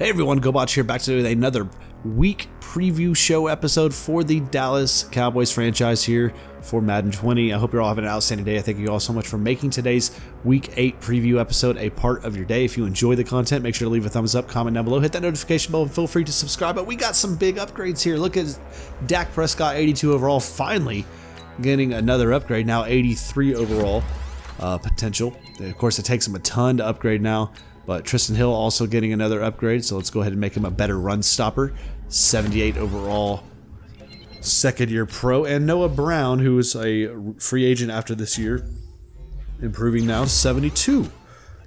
Hey everyone, GoBotch here, back to with another week preview show episode for the Dallas Cowboys franchise here for Madden 20. I hope you're all having an outstanding day. I thank you all so much for making today's Week 8 preview episode a part of your day. If you enjoy the content, make sure to leave a thumbs up, comment down below, hit that notification bell, and feel free to subscribe. But we got some big upgrades here. Look at Dak Prescott, 82 overall, finally getting another upgrade, now 83 overall potential. Of course, it takes him a ton to upgrade now. But Tristan Hill also getting another upgrade, so let's go ahead and make him a better run stopper. 78 overall, second-year pro. And Noah Brown, who is a free agent after this year, improving now to 72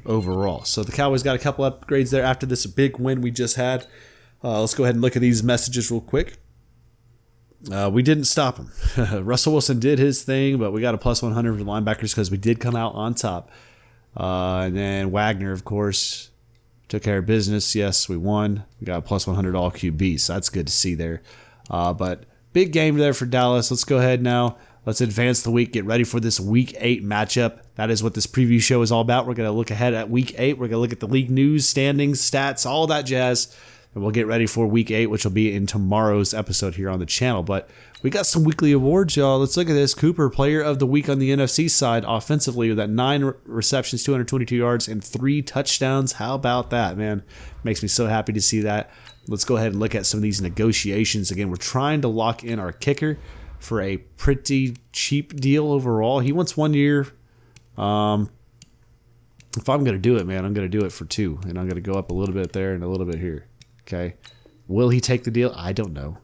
overall. So the Cowboys got a couple upgrades there after this big win we just had. Let's go ahead and look at these messages real quick. We didn't stop him. Russell Wilson did his thing, but we got a plus 100 for the linebackers because we did come out on top. And then Wagner, of course, took care of business. Yes, we won. We got a plus 100 all QB, so that's good to see there. But big game there for Dallas. Let's go ahead now. Let's advance the week. Get ready for this Week 8 matchup. That is what this preview show is all about. We're going to look ahead at Week 8. We're going to look at the league news, standings, stats, all that jazz. And we'll get ready for Week 8, which will be in tomorrow's episode here on the channel. But we got some weekly awards, y'all. Let's look at this. Cooper, Player of the Week on the NFC side, offensively, with that 9 receptions, 222 yards, and 3 touchdowns. How about that, man? Makes me so happy to see that. Let's go ahead and look at some of these negotiations. Again, we're trying to lock in our kicker for a pretty cheap deal overall. He wants 1 year. If I'm going to do it, man, I'm going to do it for 2. And I'm going to go up a little bit there and a little bit here. Okay. Will he take the deal? I don't know.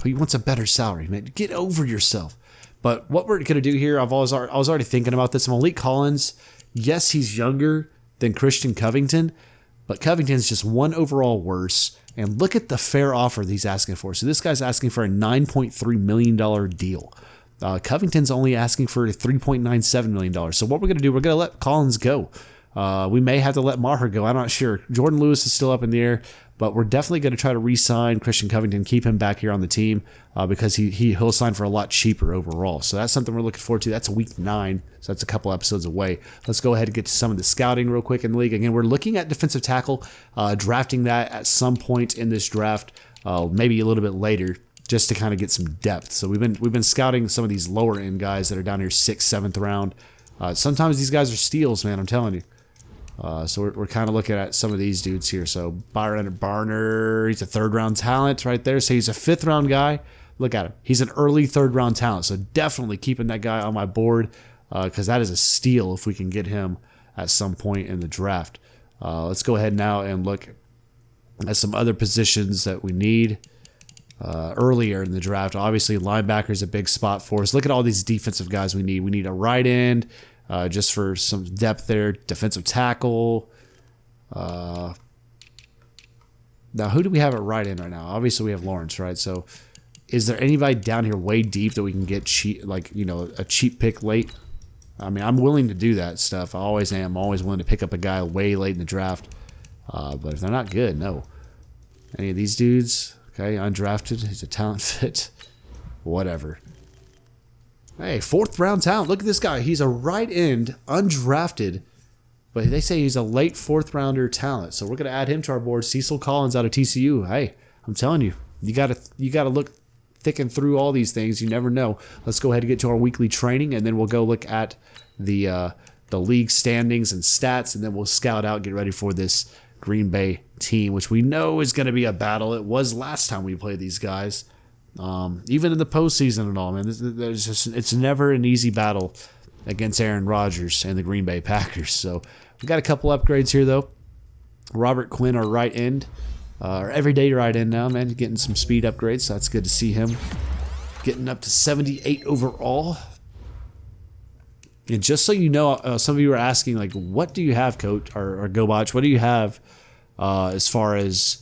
He wants a better salary, man. Get over yourself. But what we're going to do here, I was already thinking about this. Malik Collins, yes, he's younger than Christian Covington, but Covington's just 1 overall worse. And look at the fair offer that he's asking for. So this guy's asking for a $9.3 million deal. Covington's only asking for a $3.97 million. So what we're going to do, we're going to let Collins go. We may have to let Maher go. I'm not sure. Jordan Lewis is still up in the air, but we're definitely going to try to re-sign Christian Covington, keep him back here on the team because he'll sign for a lot cheaper overall. So that's something we're looking forward to. That's week 9, so that's a couple episodes away. Let's go ahead and get to some of the scouting real quick in the league. Again, we're looking at defensive tackle, drafting that at some point in this draft, maybe a little bit later, just to kind of get some depth. So we've been scouting some of these lower end guys that are down here 6th, 7th round. Sometimes these guys are steals, man. I'm telling you. So we're kind of looking at some of these dudes here. So Byron Barner, he's a 3rd round talent right there. So he's a 5th round guy. Look at him. He's an early 3rd round talent. So definitely keeping that guy on my board because that is a steal if we can get him at some point in the draft. Let's go ahead now and look at some other positions that we need earlier in the draft. Obviously, linebacker is a big spot for us. Look at all these defensive guys we need. We need a right end. Just for some depth there, defensive tackle. Now, who do we have at right end right now? Obviously, we have Lawrence, right? So, is there anybody down here way deep that we can get cheap, like a cheap pick late? I mean, I'm willing to do that stuff. I always am. I'm always willing to pick up a guy way late in the draft. But if they're not good, no. Any of these dudes, okay, undrafted. He's a talent fit. Whatever. Hey, 4th round talent. Look at this guy. He's a right end, undrafted, but they say he's a late 4th rounder talent. So we're going to add him to our board. Cecil Collins out of TCU. Hey, I'm telling you, you got to look thick and through all these things. You never know. Let's go ahead and get to our weekly training, and then we'll go look at the league standings and stats, and then we'll scout out, get ready for this Green Bay team, which we know is going to be a battle. It was last time we played these guys. Even in the postseason and all, man, it's never an easy battle against Aaron Rodgers and the Green Bay Packers. So we got a couple upgrades here, though. Robert Quinn, our right end, our everyday right end now, man, getting some speed upgrades. So that's good to see him getting up to 78 overall. And just so you know, some of you are asking, like, what do you have, Coach or GoBotch? What do you have as far as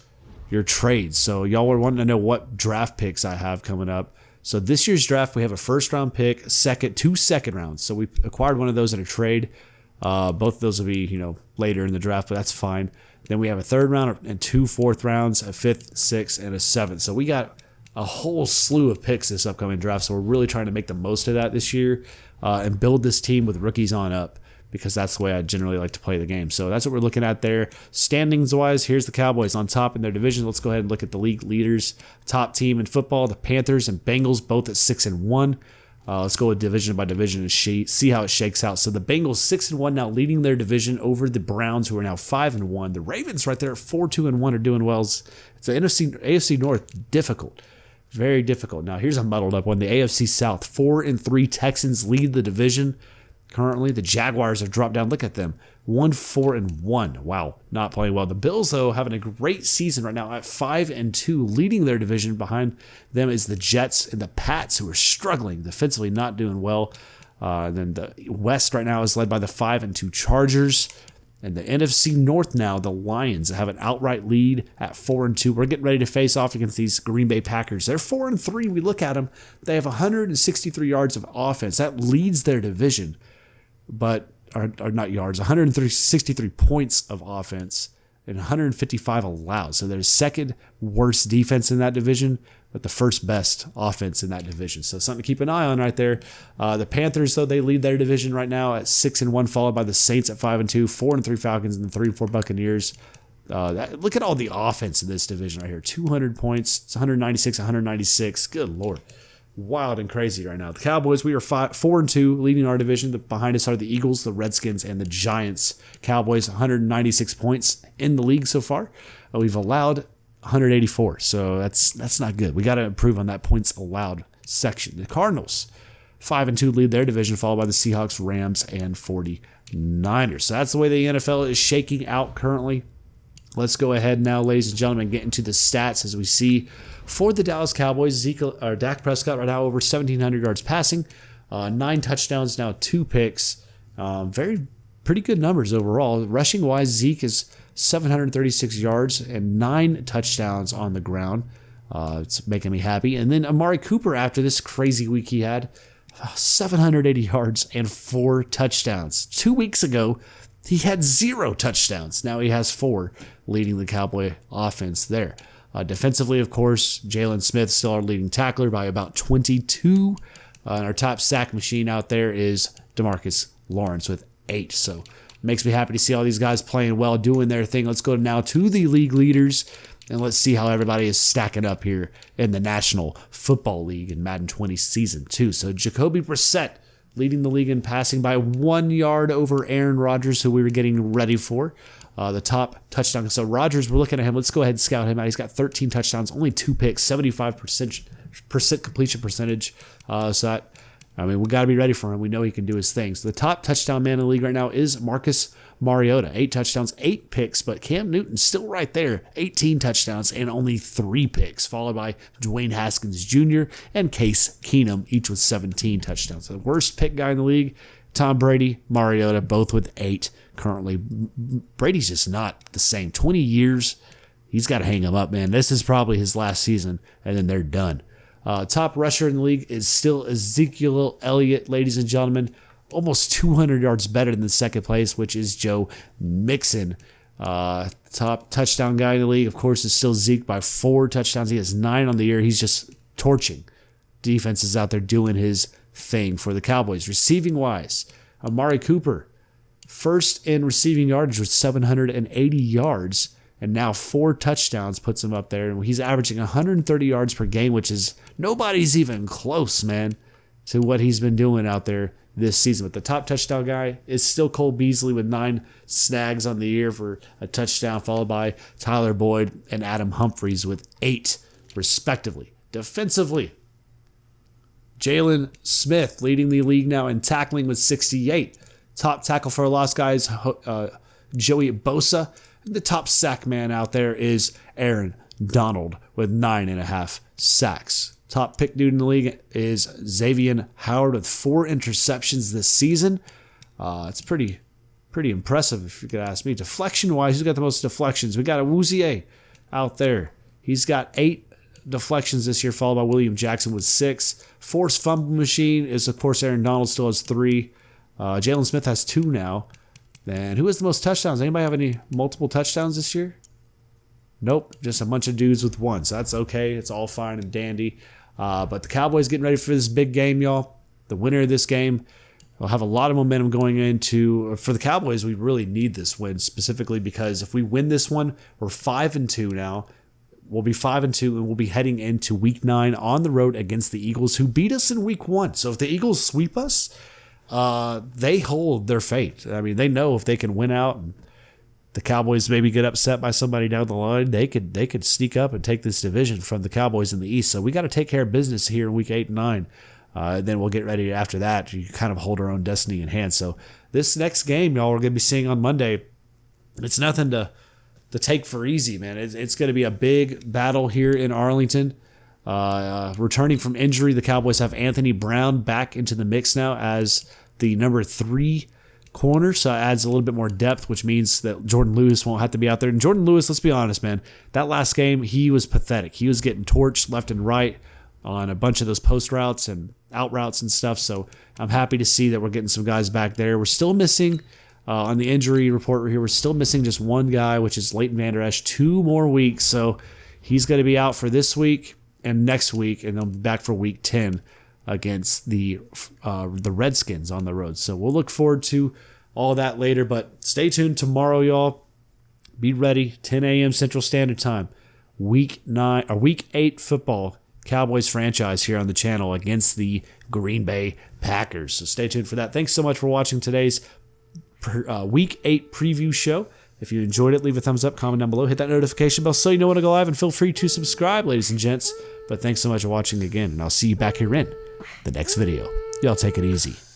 your trades? So y'all were wanting to know what draft picks I have coming up. So this year's draft, we have a 1st round pick, 2 2nd rounds. So we acquired one of those in a trade. Both of those will be, later in the draft, but that's fine. Then we have a 3rd round and 2 4th rounds, a 5th, 6th, and a 7th. So we got a whole slew of picks this upcoming draft. So we're really trying to make the most of that this year and build this team with rookies on up. because that's the way I generally like to play the game. So that's what we're looking at there. Standings-wise, here's the Cowboys on top in their division. Let's go ahead and look at the league leaders. Top team in football, the Panthers and Bengals, both at 6-1. Let's go with division by division and see how it shakes out. So the Bengals 6-1 now, leading their division over the Browns, who are now 5-1. The Ravens right there at 4-2-1 are doing well. It's the AFC North, difficult. Very difficult. Now here's a muddled up one. The AFC South, 4-3 Texans lead the division. Currently, the Jaguars have dropped down. Look at them. 1-4-1. Wow, not playing well. The Bills, though, having a great season right now at 5-2, leading their division. Behind them is the Jets and the Pats, who are struggling defensively, not doing well. Then the West right now is led by the 5-2 Chargers. And the NFC North now, the Lions have an outright lead at 4-2. We're getting ready to face off against these Green Bay Packers. They're 4-3. We look at them. They have 163 yards of offense. That leads their division. But are not yards, 163 points of offense and 155 allowed. So they're second worst defense in that division, but the first best offense in that division. So something to keep an eye on right there. The Panthers, though, they lead their division right now at 6-1, followed by the Saints at 5-2, 4-3 Falcons, and the 3-4 Buccaneers. Look at all the offense in this division right here. 200 points, it's 196, 196. Good Lord. Wild and crazy right now. The Cowboys, we are 4-2, leading our division. Behind us are the Eagles, the Redskins, and the Giants. Cowboys, 196 points in the league so far. We've allowed 184, so that's not good. We got to improve on that points allowed section. The Cardinals, 5-2, lead their division, followed by the Seahawks, Rams, and 49ers. So that's the way the NFL is shaking out currently. Let's go ahead now, ladies and gentlemen, get into the stats as we see for the Dallas Cowboys. Dak Prescott right now over 1,700 yards passing, 9 touchdowns now, 2 picks. Pretty good numbers overall. Rushing-wise, Zeke is 736 yards and 9 touchdowns on the ground. It's making me happy. And then Amari Cooper, after this crazy week he had, 780 yards and 4 touchdowns. 2 weeks ago, he had 0 touchdowns. Now he has 4, leading the Cowboy offense there. Defensively, of course, Jalen Smith still our leading tackler by about 22. And our top sack machine out there is DeMarcus Lawrence with 8. So makes me happy to see all these guys playing well, doing their thing. Let's go now to the league leaders, and let's see how everybody is stacking up here in the National Football League in Madden 20 Season 2. So Jacoby Brissett leading the league in passing by 1 yard over Aaron Rodgers, who we were getting ready for. The top touchdown. So Rodgers, we're looking at him. Let's go ahead and scout him out. He's got 13 touchdowns, only 2 picks, 75% completion percentage. We got to be ready for him. We know he can do his thing. So the top touchdown man in the league right now is Marcus Mariota. 8 touchdowns, 8 picks, but Cam Newton's still right there. 18 touchdowns and only 3 picks, followed by Dwayne Haskins Jr. and Case Keenum, each with 17 touchdowns. So the worst pick guy in the league, Tom Brady, Mariota, both with 8 currently. Brady's just not the same. 20 years, he's got to hang him up, man. This is probably his last season, and then they're done. Top rusher in the league is still Ezekiel Elliott, ladies and gentlemen. Almost 200 yards better than the second place, which is Joe Mixon. Top touchdown guy in the league, of course, is still Zeke by 4 touchdowns. He has 9 on the year. He's just torching defenses out there doing his thing for the Cowboys. Receiving wise, Amari Cooper, first in receiving yardage with 780 yards, and now 4 touchdowns puts him up there. And he's averaging 130 yards per game, which is nobody's even close, man, to what he's been doing out there this season. But the top touchdown guy is still Cole Beasley with 9 snags on the year for a touchdown, followed by Tyler Boyd and Adam Humphries with 8, respectively. Defensively, Jalen Smith leading the league now in tackling with 68. Top tackle for a loss guys, Joey Bosa. And the top sack man out there is Aaron Donald with 9.5 sacks. Top pick dude in the league is Xavier Howard with 4 interceptions this season. It's pretty impressive if you could ask me. Deflection-wise, who's got the most deflections? We got a Wouzier out there. He's got 8 deflections this year, followed by William Jackson with 6. Forced fumble machine is, of course, Aaron Donald still has 3. Jalen Smith has 2 now. And who has the most touchdowns? Anybody have any multiple touchdowns this year? Nope, just a bunch of dudes with 1. So that's okay. It's all fine and dandy. But the Cowboys getting ready for this big game, y'all. The winner of this game We'll have a lot of momentum going into, for the Cowboys, we really need this win specifically because if we win this one, we're 5-2 now. We'll be 5-2 and we'll be heading into week 9 on the road against the Eagles, who beat us in week 1. So if the Eagles sweep us, they hold their fate. I mean, they know if they can win out and the Cowboys maybe get upset by somebody down the line, they could sneak up and take this division from the Cowboys in the East. So we got to take care of business here in week 8 and 9. Then we'll get ready after that. You kind of hold our own destiny in hand. So this next game, y'all, we're going to be seeing on Monday, it's nothing to take for easy, man. It's going to be a big battle here in Arlington. Returning from injury, the Cowboys have Anthony Brown back into the mix now as the number 3 corner. So it adds a little bit more depth, which means that Jordan Lewis won't have to be out there. And Jordan Lewis, let's be honest, man, that last game, he was pathetic. He was getting torched left and right on a bunch of those post routes and out routes and stuff. So I'm happy to see that we're getting some guys back there. We're still missing, on the injury report here, we're still missing just one guy, which is Leighton Vander Esch, 2 more weeks. So he's going to be out for this week and next week, and they'll be back for week 10 against the Redskins on the road. So we'll look forward to all that later, but stay tuned tomorrow, y'all. Be ready, 10 a.m. Central Standard Time. Week 8 football Cowboys franchise here on the channel against the Green Bay Packers. So stay tuned for that. Thanks so much for watching today's Week 8 preview show. If you enjoyed it, leave a thumbs up, comment down below, hit that notification bell so you know when to go live, and feel free to subscribe, ladies and gents. But thanks so much for watching again, and I'll see you back here in the next video. Y'all take it easy.